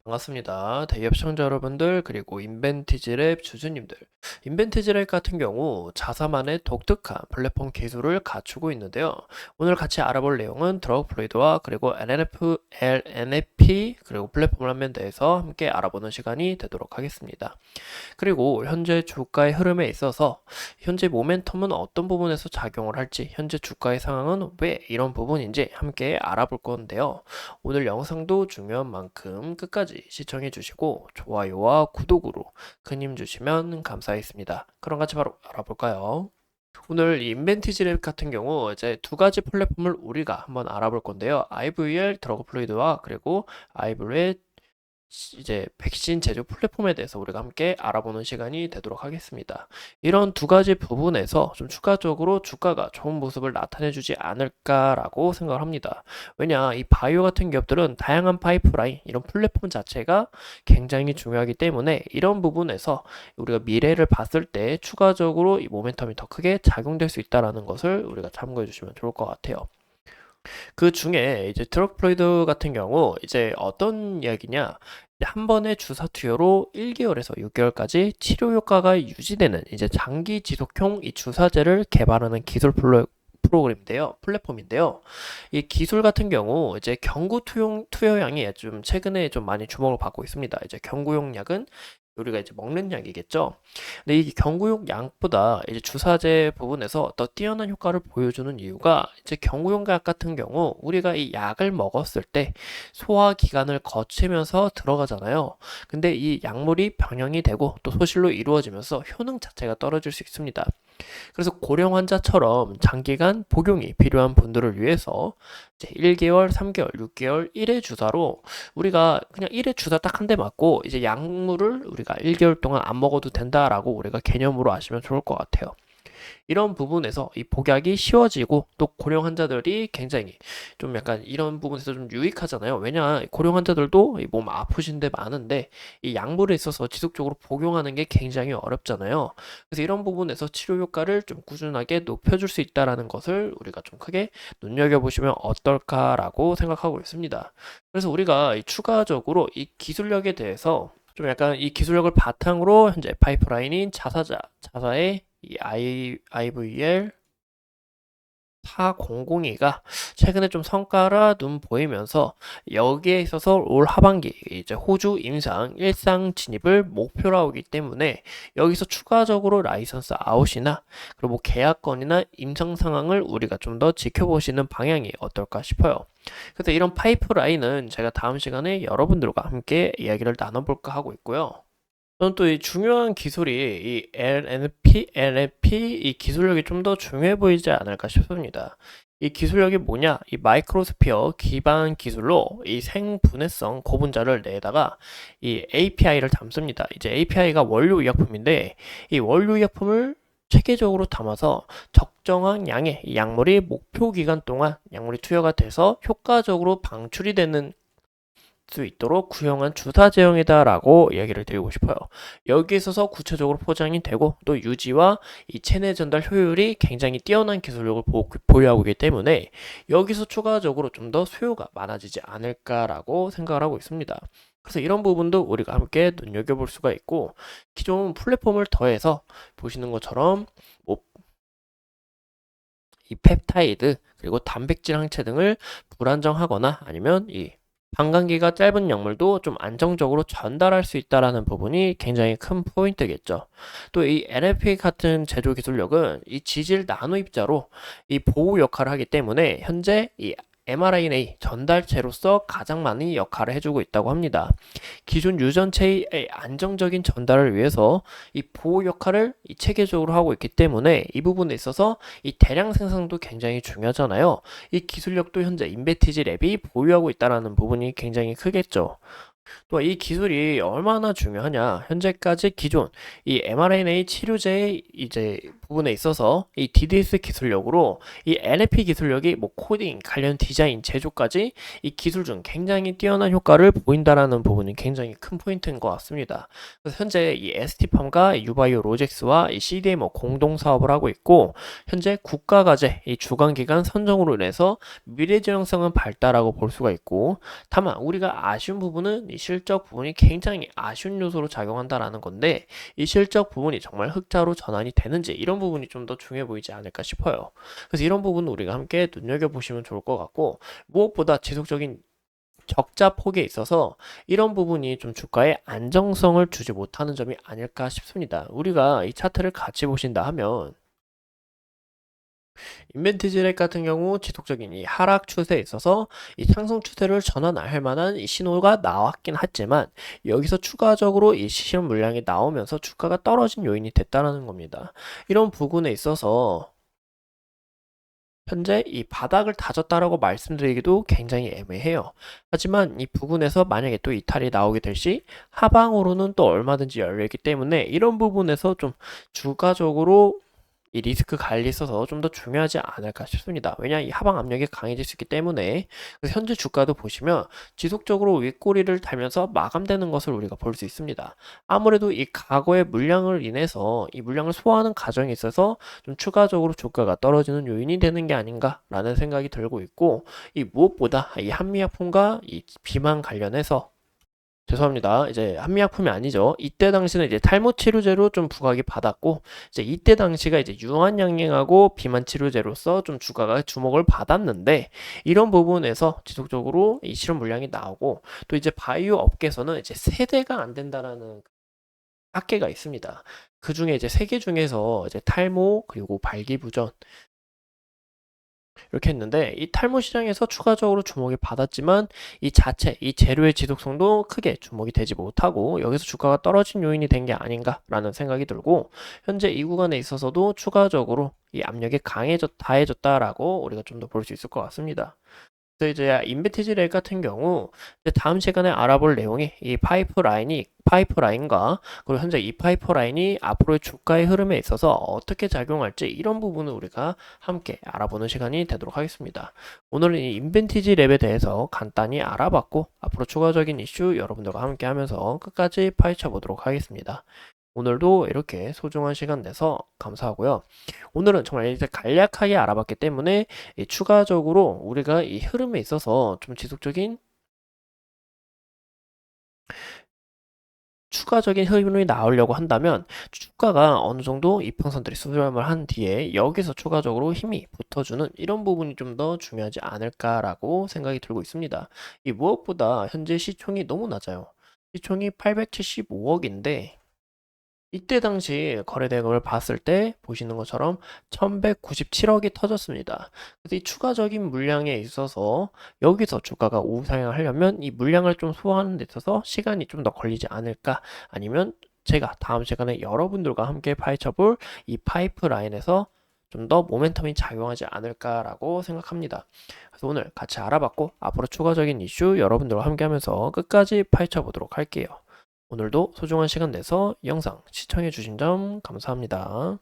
반갑습니다. 대기업 시청자 여러분들, 그리고 인벤티지랩 주주님들. 인벤티지랩 같은 경우 자사만의 독특한 플랫폼 기술을 갖추고 있는데요. 오늘 같이 알아볼 내용은 드럭플루이드와 그리고 LNFP 그리고 플랫폼 화면 대해서 함께 알아보는 시간이 되도록 하겠습니다. 그리고 현재 주가의 흐름에 있어서 현재 모멘텀은 어떤 부분에서 작용을 할지, 현재 주가의 상황은 왜 이런 부분인지 함께 알아볼 건데요. 오늘 영상도 중요한 만큼 끝까지 시청해 주시고 좋아요와 구독으로 큰 힘 주시면 감사하겠습니다. 그럼 같이 바로 알아볼까요? 오늘 이 인벤티지랩 같은 경우 이제 두 가지 플랫폼을 우리가 한번 알아볼 건데요. IVL 드러그플루이드와 그리고 IVL 이제 백신 제조 플랫폼에 대해서 우리가 함께 알아보는 시간이 되도록 하겠습니다. 이런 두 가지 부분에서 좀 추가적으로 주가가 좋은 모습을 나타내 주지 않을까라고 생각을 합니다. 왜냐, 이 바이오 같은 기업들은 다양한 파이프라인, 이런 플랫폼 자체가 굉장히 중요하기 때문에 이런 부분에서 우리가 미래를 봤을 때 추가적으로 이 모멘텀이 더 크게 작용될 수 있다라는 것을 우리가 참고해 주시면 좋을 것 같아요. 그 중에 이제 드럭플루이드 같은 경우 이제 어떤 이야기냐, 한 번의 주사 투여로 1개월에서 6개월까지 치료 효과가 유지되는 이제 장기 지속형 이 주사제를 개발하는 기술 프로그램인데요, 플랫폼인데요. 이 기술 같은 경우 이제 경구 투여량이 좀 최근에 좀 많이 주목을 받고 있습니다. 이제 경구용 약은 우리가 이제 먹는 약이겠죠. 근데 이 경구용 약보다 이제 주사제 부분에서 더 뛰어난 효과를 보여주는 이유가 이제 경구용 약 같은 경우 우리가 이 약을 먹었을 때 소화기관을 거치면서 들어가잖아요. 근데 이 약물이 변형이 되고 또 소실로 이루어지면서 효능 자체가 떨어질 수 있습니다. 그래서 고령 환자처럼 장기간 복용이 필요한 분들을 위해서 이제 1개월, 3개월, 6개월 1회 주사로 우리가 그냥 1회 주사 딱 한 대 맞고 이제 약물을 우리가 1개월 동안 안 먹어도 된다라고 우리가 개념으로 아시면 좋을 것 같아요. 이런 부분에서 이 복약이 쉬워지고 또 고령 환자들이 굉장히 좀 약간 이런 부분에서 좀 유익하잖아요. 왜냐, 고령 환자들도 몸 아프신데 많은데 이 약물에 있어서 지속적으로 복용하는 게 굉장히 어렵잖아요. 그래서 이런 부분에서 치료 효과를 좀 꾸준하게 높여줄 수 있다라는 것을 우리가 좀 크게 눈여겨보시면 어떨까라고 생각하고 있습니다. 그래서 우리가 추가적으로 이 기술력에 대해서 좀 약간 이 기술력을 바탕으로 현재 파이프라인인 자사의 이 IVL 4002가 최근에 좀 성과가 눈 보이면서 여기에 있어서 올 하반기 이제 호주 임상 일상 진입을 목표로 하기 때문에 여기서 추가적으로 라이선스 아웃이나 그리고 뭐 계약건이나 임상 상황을 우리가 좀 더 지켜보시는 방향이 어떨까 싶어요. 그래서 이런 파이프라인은 제가 다음 시간에 여러분들과 함께 이야기를 나눠볼까 하고 있고요. 저는 또 이 중요한 기술이 이 LNP 이 기술력이 좀 더 중요해 보이지 않을까 싶습니다. 이 기술력이 뭐냐? 이 마이크로스피어 기반 기술로 이 생분해성 고분자를 내다가 이 API를 담습니다. 이제 API가 원료 의약품인데 이 원료 의약품을 체계적으로 담아서 적정한 양의 이 약물이 목표 기간 동안 약물이 투여가 돼서 효과적으로 방출이 되는 수 있도록 구형한 주사 제형이다라고 이야기를 드리고 싶어요. 여기에 있어서 구체적으로 포장이 되고 또 유지와 이 체내 전달 효율이 굉장히 뛰어난 기술력을 보유하고 있기 때문에 여기서 추가적으로 좀 더 수요가 많아지지 않을까라고 생각을 하고 있습니다. 그래서 이런 부분도 우리가 함께 눈여겨볼 수가 있고, 기존 플랫폼을 더해서 보시는 것처럼 뭐 이 펩타이드 그리고 단백질 항체 등을 불안정하거나 아니면 이 방광기가 짧은 약물도 좀 안정적으로 전달할 수 있다라는 부분이 굉장히 큰 포인트겠죠. 또 이 NFP 같은 제조 기술력은 이 지질 나노 입자로 이 보호 역할을 하기 때문에 현재 이 mRNA 전달체로서 가장 많은 역할을 해주고 있다고 합니다. 기존 유전체의 안정적인 전달을 위해서 이 보호 역할을 이 체계적으로 하고 있기 때문에 이 부분에 있어서 이 대량 생산도 굉장히 중요하잖아요. 이 기술력도 현재 인베티지 랩이 보유하고 있다는 부분이 굉장히 크겠죠. 또 이 기술이 얼마나 중요하냐? 현재까지 기존 이 mRNA 치료제의 이제 부분에 있어서 이 DDS 기술력으로 이 NLP 기술력이 뭐 코딩, 관련 디자인, 제조까지 이 기술 중 굉장히 뛰어난 효과를 보인다라는 부분이 굉장히 큰 포인트인 것 같습니다. 그래서 현재 이 ST팜과 유바이오 로젝스와 이 CDMO 공동 사업을 하고 있고, 현재 국가과제 이 주관기관 선정으로 인해서 미래지향성은 발달하고 볼 수가 있고, 다만 우리가 아쉬운 부분은 이 실적 부분이 굉장히 아쉬운 요소로 작용한다라는 건데 이 실적 부분이 정말 흑자로 전환이 되는지 이런 부분이 좀 더 중요해 보이지 않을까 싶어요. 그래서 이런 부분은 우리가 함께 눈여겨보시면 좋을 것 같고 무엇보다 지속적인 적자 폭에 있어서 이런 부분이 좀 주가에 안정성을 주지 못하는 점이 아닐까 싶습니다. 우리가 이 차트를 같이 보신다 하면 인벤티지렉 같은 경우 지속적인 이 하락 추세에 있어서 이 상승 추세를 전환할 만한 이 신호가 나왔긴 했지만 여기서 추가적으로 이 시험 물량이 나오면서 주가가 떨어진 요인이 됐다는 겁니다. 이런 부분에 있어서 현재 이 바닥을 다졌다라고 말씀드리기도 굉장히 애매해요. 하지만 이 부분에서 만약에 또 이탈이 나오게 될 시 하방으로는 또 얼마든지 열려있기 때문에 이런 부분에서 좀 주가적으로 이 리스크 관리에 있어서 좀 더 중요하지 않을까 싶습니다. 왜냐 이 하방 압력이 강해질 수 있기 때문에. 그래서 현재 주가도 보시면 지속적으로 윗꼬리를 달면서 마감되는 것을 우리가 볼 수 있습니다. 아무래도 이 과거의 물량을 인해서 이 물량을 소화하는 과정에 있어서 좀 추가적으로 주가가 떨어지는 요인이 되는 게 아닌가라는 생각이 들고 있고, 이 무엇보다 이 한미약품과 이 비만 관련해서 죄송합니다. 이제 한미약품이 아니죠. 이때 당시는 이제 탈모 치료제로 좀 부각이 받았고, 이제 이때 당시가 이제 유한양행하고 비만 치료제로서 좀 주가가 주목을 받았는데, 이런 부분에서 지속적으로 이 실험 물량이 나오고, 또 이제 바이오 업계에서는 이제 세대가 안 된다라는 학계가 있습니다. 그 중에 이제 세 개 중에서 이제 탈모 그리고 발기부전 이렇게 했는데 이 탈모 시장에서 추가적으로 주목이 받았지만 이 자체 이 재료의 지속성도 크게 주목이 되지 못하고 여기서 주가가 떨어진 요인이 된 게 아닌가라는 생각이 들고, 현재 이 구간에 있어서도 추가적으로 이 압력이 다해졌다라고 우리가 좀 더 볼 수 있을 것 같습니다. 그래서 이제 인베티지 렉 같은 경우 이제 다음 시간에 알아볼 내용이 이 파이프라인과 그리고 현재 이 파이프라인이 앞으로의 주가의 흐름에 있어서 어떻게 작용할지 이런 부분을 우리가 함께 알아보는 시간이 되도록 하겠습니다. 오늘은 이 인벤티지 랩에 대해서 간단히 알아봤고 앞으로 추가적인 이슈 여러분들과 함께 하면서 끝까지 파헤쳐 보도록 하겠습니다. 오늘도 이렇게 소중한 시간 내서 감사하고요. 오늘은 정말 이제 간략하게 알아봤기 때문에 이 추가적으로 우리가 이 흐름에 있어서 좀 추가적인 흐름이 나오려고 한다면 주가가 어느 정도 이평선들이 수렴을 한 뒤에 여기서 추가적으로 힘이 붙어주는 이런 부분이 좀 더 중요하지 않을까라고 생각이 들고 있습니다. 이 무엇보다 현재 시총이 너무 낮아요. 시총이 875억인데 이때 당시 거래대금을 봤을 때 보시는 것처럼 1197억이 터졌습니다. 그래서 이 추가적인 물량에 있어서 여기서 주가가 우상향을 하려면 이 물량을 좀 소화하는 데 있어서 시간이 좀 더 걸리지 않을까, 아니면 제가 다음 시간에 여러분들과 함께 파헤쳐볼 이 파이프라인에서 좀 더 모멘텀이 작용하지 않을까라고 생각합니다. 그래서 오늘 같이 알아봤고 앞으로 추가적인 이슈 여러분들과 함께 하면서 끝까지 파헤쳐 보도록 할게요. 오늘도 소중한 시간 내서 영상 시청해 주신 점 감사합니다.